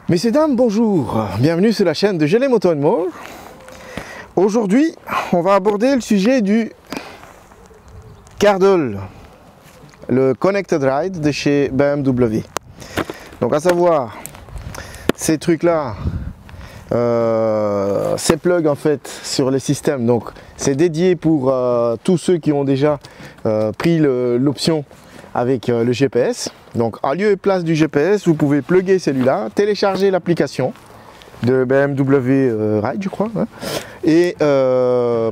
Messieurs, dames, bonjour, bienvenue sur la chaîne de GLM Auto & More. Aujourd'hui, on va aborder le sujet du CarDoll, le Connected Ride de chez BMW. Donc à savoir, ces trucs-là, ces plugs en fait sur les systèmes, donc c'est dédié pour tous ceux qui ont déjà pris l'option avec le GPS. Donc en lieu et place du GPS, vous pouvez plugger celui-là, télécharger l'application de BMW Ride, je crois, hein, et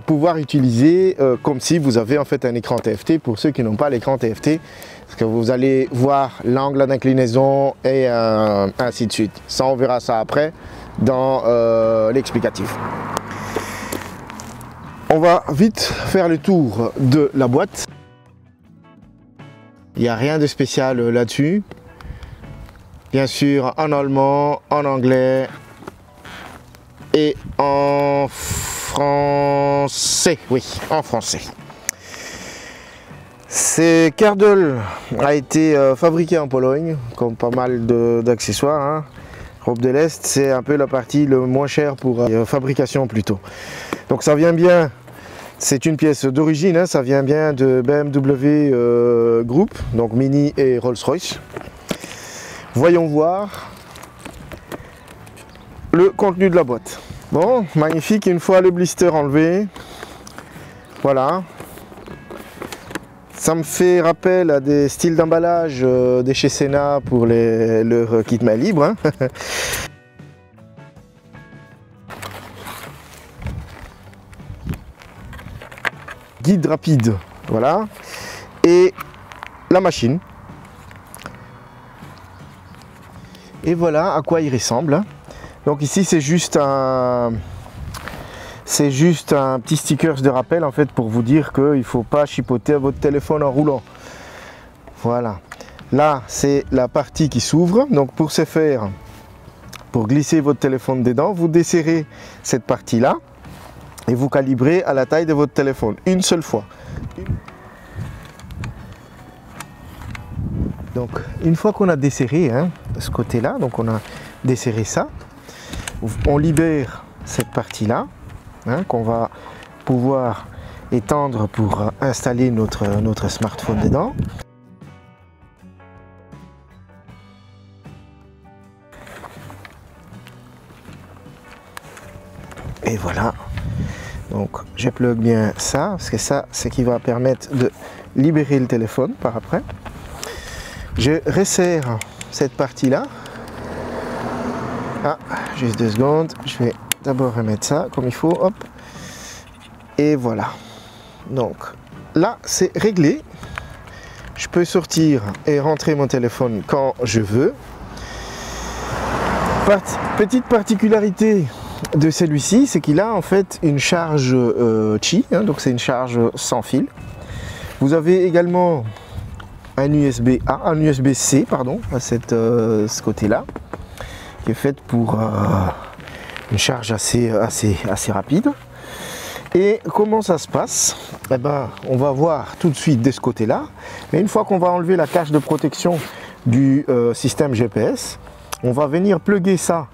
pouvoir utiliser comme si vous avez en fait un écran TFT pour ceux qui n'ont pas l'écran TFT, parce que vous allez voir l'angle d'inclinaison et ainsi de suite. Ça, on verra ça après dans l'explicatif. On va vite faire le tour de la boîte. Il n'y a rien de spécial là-dessus. Bien sûr, en allemand, en anglais et en français. Oui, en français. Ce CarDoll a été fabriqué en Pologne, comme pas mal d'accessoires. Hein. Europe de l'Est, c'est un peu la partie le moins chère pour fabrication plutôt. Donc ça vient bien. C'est une pièce d'origine, hein, ça vient bien de BMW Group, donc Mini et Rolls-Royce. Voyons voir le contenu de la boîte. Bon, magnifique, une fois le blister enlevé, voilà. Ça me fait rappel à des styles d'emballage de chez Sena pour leur kit main libre. Hein. Guide rapide, voilà, et la machine. Et voilà à quoi il ressemble. Donc ici c'est juste un petit sticker de rappel en fait pour vous dire qu'il ne faut pas chipoter votre téléphone en roulant. Voilà. Là c'est la partie qui s'ouvre. Donc pour ce faire, pour glisser votre téléphone dedans, vous desserrez cette partie là. Et vous calibrez à la taille de votre téléphone, une seule fois. Donc, une fois qu'on a desserré hein, ce côté-là, donc on a desserré ça, on libère cette partie-là, hein, qu'on va pouvoir étendre pour installer notre smartphone dedans. Et voilà. Donc je plug bien ça, parce que ça, c'est qui va permettre de libérer le téléphone par après. Je resserre cette partie-là. Ah, juste 2 secondes. Je vais d'abord remettre ça comme il faut. Hop. Et voilà. Donc là, c'est réglé. Je peux sortir et rentrer mon téléphone quand je veux. Petite particularité de celui-ci, c'est qu'il a en fait une charge Qi, hein, donc c'est une charge sans fil. Vous avez également un USB-A, un USB-C, pardon, à ce côté-là, qui est fait pour une charge assez rapide. Et comment ça se passe? Eh ben, on va voir tout de suite de ce côté-là. Mais une fois qu'on va enlever la cache de protection du système GPS, on va venir plugger ça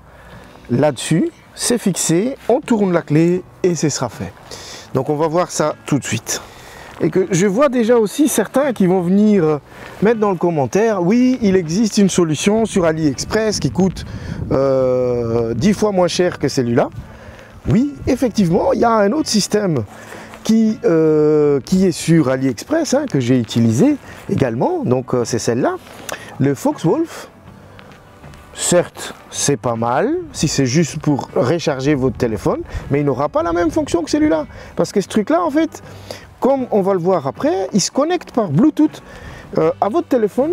là-dessus. C'est fixé, on tourne la clé et ce sera fait. Donc on va voir ça tout de suite. Et que je vois déjà aussi certains qui vont venir mettre dans le commentaire, oui, il existe une solution sur AliExpress qui coûte 10 fois moins cher que celui-là. Oui, effectivement, il y a un autre système qui est sur AliExpress, hein, que j'ai utilisé également, donc c'est celle-là, le Foxwolf. Certes, c'est pas mal, si c'est juste pour recharger votre téléphone, mais il n'aura pas la même fonction que celui-là. Parce que ce truc-là, en fait, comme on va le voir après, il se connecte par Bluetooth à votre téléphone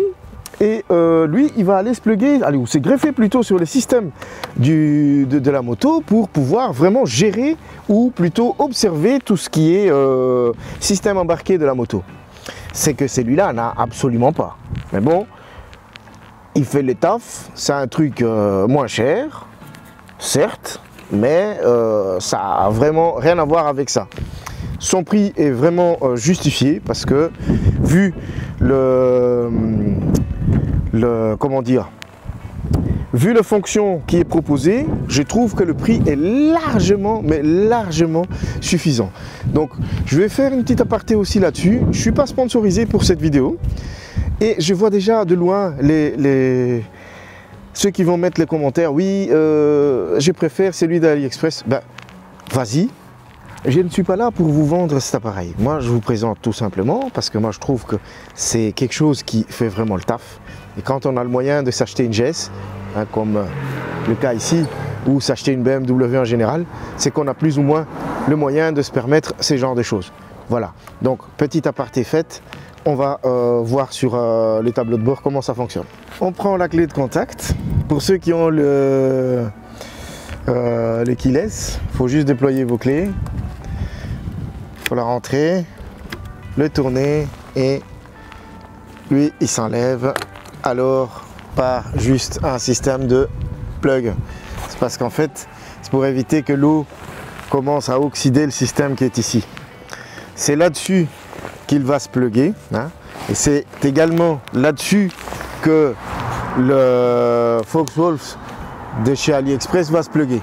et lui, il va aller se plugger, ou se greffer plutôt sur le système de la moto pour pouvoir vraiment gérer ou plutôt observer tout ce qui est système embarqué de la moto. C'est que celui-là n'a absolument pas. Mais bon, il fait le taf, c'est un truc moins cher, certes, mais ça a vraiment rien à voir avec ça. Son prix est vraiment justifié parce que vu comment dire, Vu la fonction qui est proposée, je trouve que le prix est largement, mais largement suffisant. Donc, je vais faire une petite aparté aussi là-dessus. Je ne suis pas sponsorisé pour cette vidéo. Et je vois déjà de loin ceux qui vont mettre les commentaires. Oui, je préfère celui d'AliExpress. Ben, vas-y. Je ne suis pas là pour vous vendre cet appareil. Moi, je vous présente tout simplement parce que moi, je trouve que c'est quelque chose qui fait vraiment le taf. Et quand on a le moyen de s'acheter une GS, hein, comme le cas ici, ou s'acheter une BMW en général, c'est qu'on a plus ou moins le moyen de se permettre ces genres de choses. Voilà, donc petit aparté fait, on va voir sur les tableaux de bord comment ça fonctionne. On prend la clé de contact. Pour ceux qui ont le keyless, il faut juste déployer vos clés. Il faut la rentrer, le tourner et lui il s'enlève. Alors par juste un système de plug. C'est parce qu'en fait, c'est pour éviter que l'eau commence à oxyder le système qui est ici. C'est là-dessus qu'il va se plugger, hein, et c'est également là-dessus que le Foxwolf de chez AliExpress va se plugger.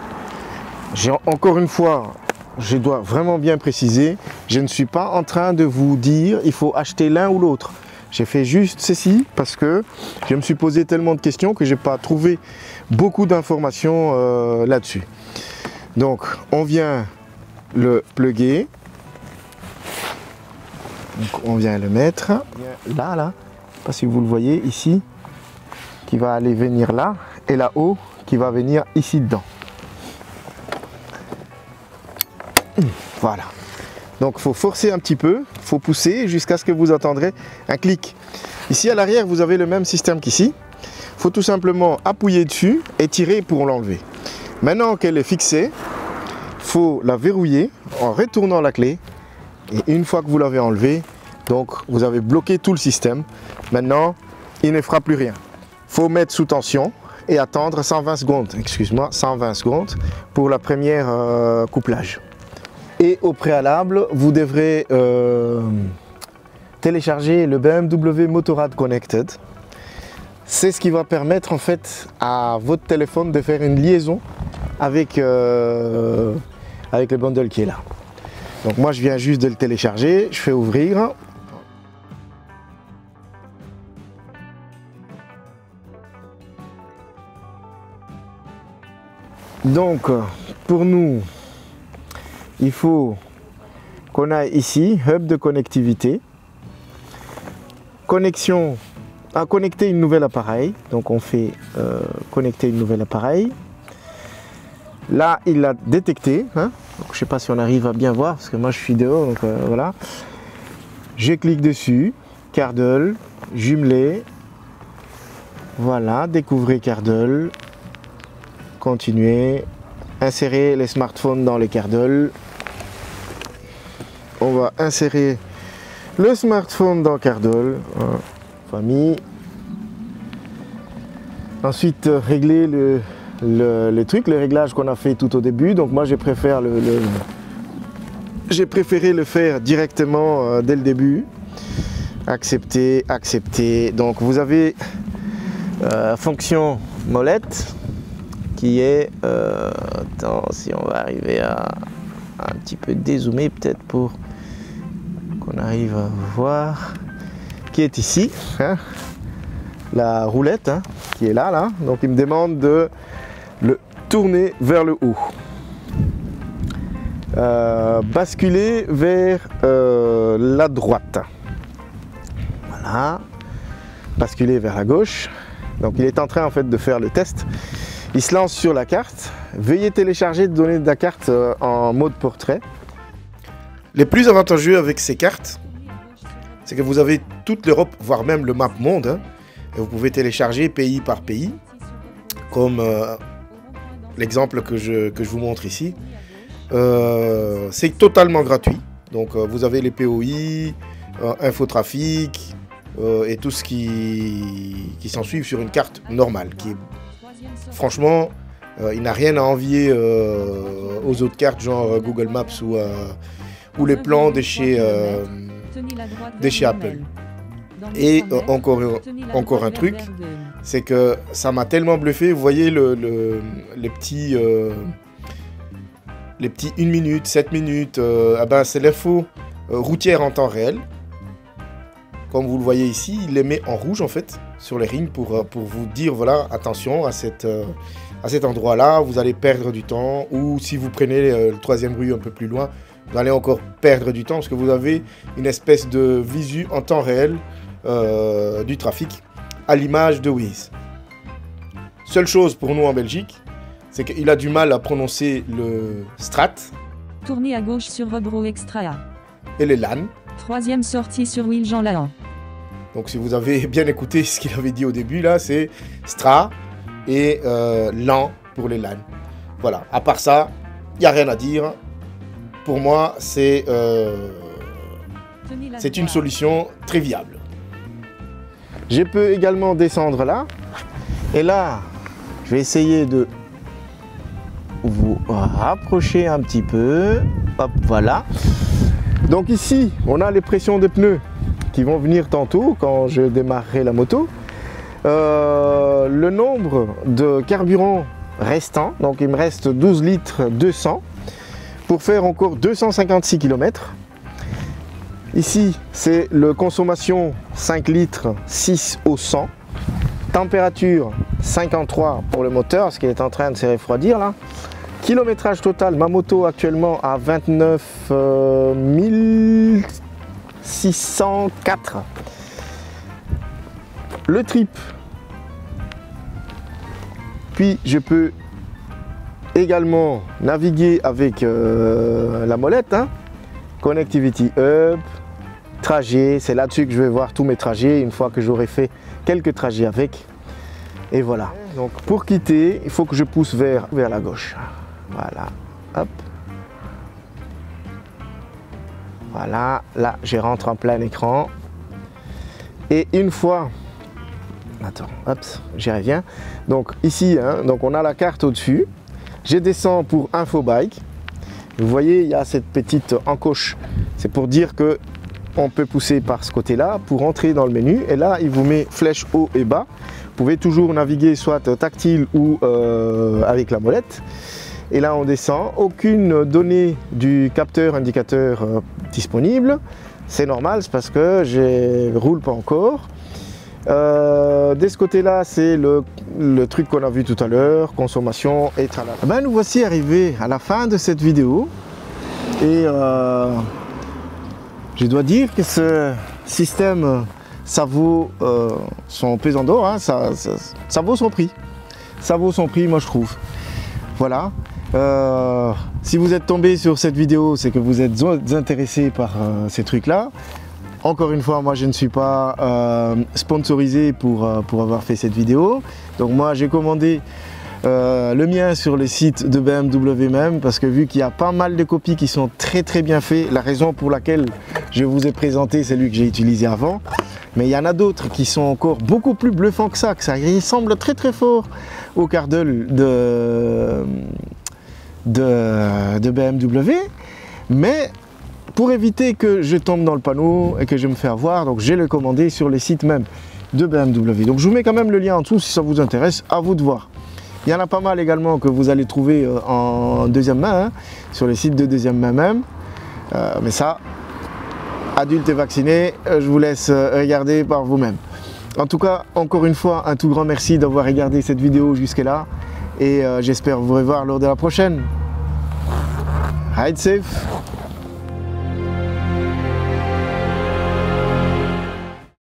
Encore une fois, je dois vraiment bien préciser, je ne suis pas en train de vous dire il faut acheter l'un ou l'autre. J'ai fait juste ceci parce que je me suis posé tellement de questions que je n'ai pas trouvé beaucoup d'informations là-dessus. Donc, on vient le plugger. Donc, on vient le mettre là, je ne sais pas si vous le voyez ici, qui va aller venir là, et là-haut, qui va venir ici dedans. Voilà. Donc il faut forcer un petit peu, il faut pousser jusqu'à ce que vous entendrez un clic. Ici à l'arrière, vous avez le même système qu'ici. Il faut tout simplement appuyer dessus et tirer pour l'enlever. Maintenant qu'elle est fixée, il faut la verrouiller en retournant la clé. Et une fois que vous l'avez enlevée, donc vous avez bloqué tout le système. Maintenant, il ne fera plus rien. Il faut mettre sous tension et attendre 120 secondes, excuse-moi, 120 secondes pour la première couplage. Et au préalable, vous devrez télécharger le BMW Motorrad Connected. C'est ce qui va permettre en fait à votre téléphone de faire une liaison avec le bundle qui est là. Donc moi je viens juste de le télécharger, je fais ouvrir. Donc pour nous, il faut qu'on aille ici, hub de connectivité, connexion à connecter une nouvelle appareil. Donc on fait connecter une nouvelle appareil. Là il l'a détecté, hein. Donc, je ne sais pas si on arrive à bien voir parce que moi je suis dehors, donc voilà. Je clique dessus, Cardle, jumeler, voilà, découvrir Cardle, continuer, insérer les smartphones dans les Cardle. On va insérer le smartphone dans Cardle, hein, famille. Ensuite régler le truc, le réglage qu'on a fait tout au début. Donc moi j'ai préféré le faire directement dès le début. Accepter, accepter. Donc vous avez fonction molette qui est, attends, si on va arriver à un petit peu dézoomer peut-être pour qu'on arrive à voir, qui est ici, hein, la roulette, hein, qui est là, donc il me demande de le tourner vers le haut, basculer vers la droite, voilà, basculer vers la gauche. Donc il est en train en fait de faire le test. Il se lance sur la carte. Veuillez télécharger les données de la carte en mode portrait. Les plus avantageux avec ces cartes, c'est que vous avez toute l'Europe, voire même le map monde, hein, et vous pouvez télécharger pays par pays, comme l'exemple que je vous montre ici. C'est totalement gratuit. Donc vous avez les POI, infotrafic et tout ce qui s'ensuit sur une carte normale, qui est franchement, il n'a rien à envier aux autres cartes, genre Google Maps ou les plans de chez Apple. Et encore un truc, c'est que ça m'a tellement bluffé. Vous voyez les petits 1 minute, 7 minutes, c'est l'info routière en temps réel. Comme vous le voyez ici, il les met en rouge en fait sur les rings pour vous dire voilà, attention à cet endroit-là, vous allez perdre du temps, ou si vous prenez le 3e rue un peu plus loin, vous allez encore perdre du temps parce que vous avez une espèce de visu en temps réel du trafic à l'image de Waze. Seule chose pour nous en Belgique, c'est qu'il a du mal à prononcer le Strat. Tournez à gauche sur Robro Extra. Et les LAN. 3e sortie sur Wiljean Lahan. Donc si vous avez bien écouté ce qu'il avait dit au début, là, c'est Stra et LAN pour les LAN. Voilà, à part ça, il n'y a rien à dire. Pour moi, c'est une solution très viable. Je peux également descendre là. Et là, je vais essayer de vous rapprocher un petit peu. Hop, voilà. Donc ici, on a les pressions de pneus qui vont venir tantôt quand je démarrerai la moto. Le nombre de carburant restant, donc il me reste 12 litres 200 pour faire encore 256 km. Ici, c'est le consommation 5 litres 6 au 100. Température 53 pour le moteur, ce qui est en train de se refroidir là. Kilométrage total, ma moto actuellement à 29 604. Le trip. Puis je peux également naviguer avec la molette. Hein. Connectivity Hub, trajet, c'est là-dessus que je vais voir tous mes trajets une fois que j'aurai fait quelques trajets avec. Et voilà. Donc pour quitter, il faut que je pousse vers la gauche. Voilà, hop. Voilà, là, je rentre en plein écran. Et une fois... Attends, hop, j'y reviens. Donc ici, hein, donc on a la carte au-dessus. Je descends pour Infobike. Vous voyez, il y a cette petite encoche. C'est pour dire que on peut pousser par ce côté-là pour entrer dans le menu. Et là, il vous met flèche haut et bas. Vous pouvez toujours naviguer soit tactile ou avec la molette. Et là on descend, aucune donnée du capteur indicateur disponible. C'est normal, c'est parce que je ne roule pas encore. De ce côté-là, c'est le truc qu'on a vu tout à l'heure, consommation et tralala. Ben, nous voici arrivés à la fin de cette vidéo. Et je dois dire que ce système, ça vaut son pesant d'or, hein, ça vaut son prix. Ça vaut son prix, moi je trouve. Voilà. Si vous êtes tombé sur cette vidéo, c'est que vous êtes intéressé par ces trucs-là. Encore une fois, moi je ne suis pas sponsorisé pour avoir fait cette vidéo. Donc moi j'ai commandé le mien sur le site de BMW même, parce que vu qu'il y a pas mal de copies qui sont très bien faites, la raison pour laquelle je vous ai présenté celui que j'ai utilisé avant, mais il y en a d'autres qui sont encore beaucoup plus bluffants que ça il ressemble très fort au Cardell de BMW, mais pour éviter que je tombe dans le panneau et que je me fais avoir, donc j'ai le commandé sur les sites même de BMW. Donc je vous mets quand même le lien en dessous si ça vous intéresse, à vous de voir. Il y en a pas mal également que vous allez trouver en deuxième main, hein, sur les sites de deuxième main même, mais ça, adultes et vaccinés, je vous laisse regarder par vous-même. En tout cas, encore une fois, un tout grand merci d'avoir regardé cette vidéo jusque-là. Et j'espère vous revoir lors de la prochaine. Ride safe!